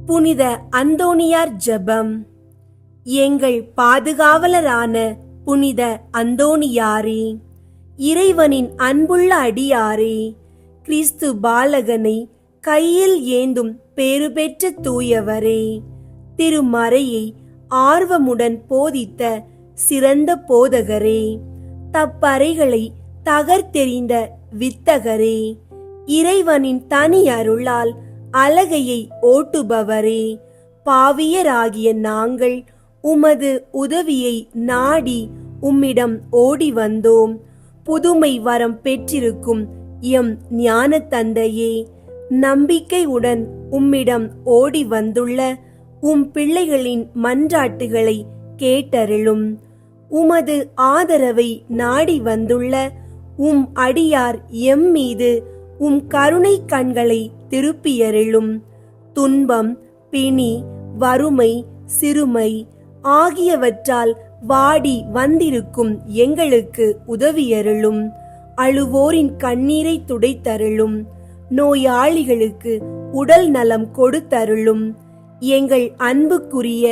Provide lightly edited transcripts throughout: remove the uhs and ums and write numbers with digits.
புனித அந்தோணியார் ஜெபம். எங்கள் பாதுகாவலரான புனித அந்தோணியாரே, இறைவனின் அன்புள்ள அடியாரே, கிறிஸ்து பாலகனை கையில் ஏந்தும் பேறு பெற்ற தூயவரே, திருமறையை ஆர்வமுடன் போதித்த சிறந்த போதகரே, தப்பறைகளை தகர்த்தெறிந்த வித்தகரே, இறைவனின் தனி அருளால் அலகையை ஓட்டுபவரே, பாவியராகிய நாங்கள் உமது உதவியை நாடி உம்மிடம் ஓடி வந்தோம். புதுமை வரம் பெற்றிருக்கும் எம் ஞான தந்தையே, நம்பிக்கையுடன் உம்மிடம் ஓடி வந்துள்ள உம் பிள்ளைகளின் மன்றாட்டுகளை கேட்டருளும். உமது ஆதரவை நாடி வந்துள்ள உம் அடியார் எம் மீது உம் கருணை கண்களை திருப்பியருளும். துன்பம், பிணி, வறுமை, சிறுமை ஆகியவற்றால் வாடி வந்திருக்கும் எங்களுக்கு உதவியருளும். அழுவோரின் கண்ணீரை துடைத்தருளும். நோயாளிகளுக்கு உடல் நலம் கொடுத்தருளும். எங்கள் அன்புக்குரிய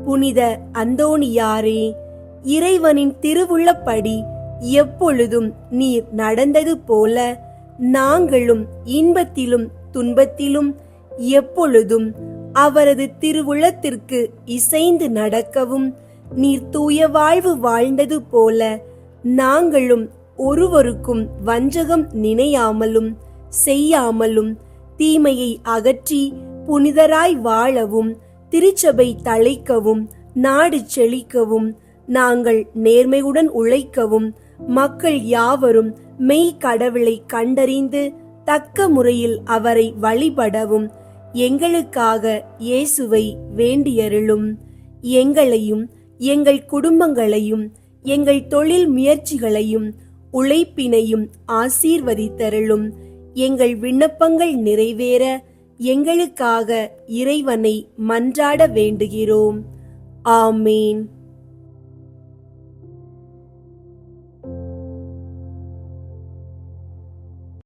புனித அந்தோணியாரே, இறைவனின் திருவுள்ளப்படி எப்பொழுதும் நீர் நடந்தது போல நாங்களும் இன்பத்திலும் துன்பத்திலும் எப்பொழுதும் அவரது திருவுளத்திற்கு இசைந்து நடக்கவும், நீர் தூய வாழ்வு வாழ்ந்தது போல நாங்களும் ஒருவருக்கும் வஞ்சகம் நினையாமலும் செய்யாமலும் தீமையை அகற்றி புனிதராய் வாழவும், திருச்சபை தழைக்கவும், நாடு செழிக்கவும், நாங்கள் நேர்மையுடன் உழைக்கவும், மக்கள் யாவரும் மெய் கடவுளை கண்டறிந்து தக்க முறையில் அவரை வழிபடவும் எங்களுக்காக இயேசுவை வேண்டியருளும். எங்களையும் எங்கள் குடும்பங்களையும் எங்கள் தொழில் முயற்சிகளையும் உழைப்பினையும் ஆசீர்வதித்தருளும். எங்கள் விண்ணப்பங்கள் நிறைவேற எங்களுக்காக இறைவனை மன்றாட வேண்டுகிறோம். ஆமேன்.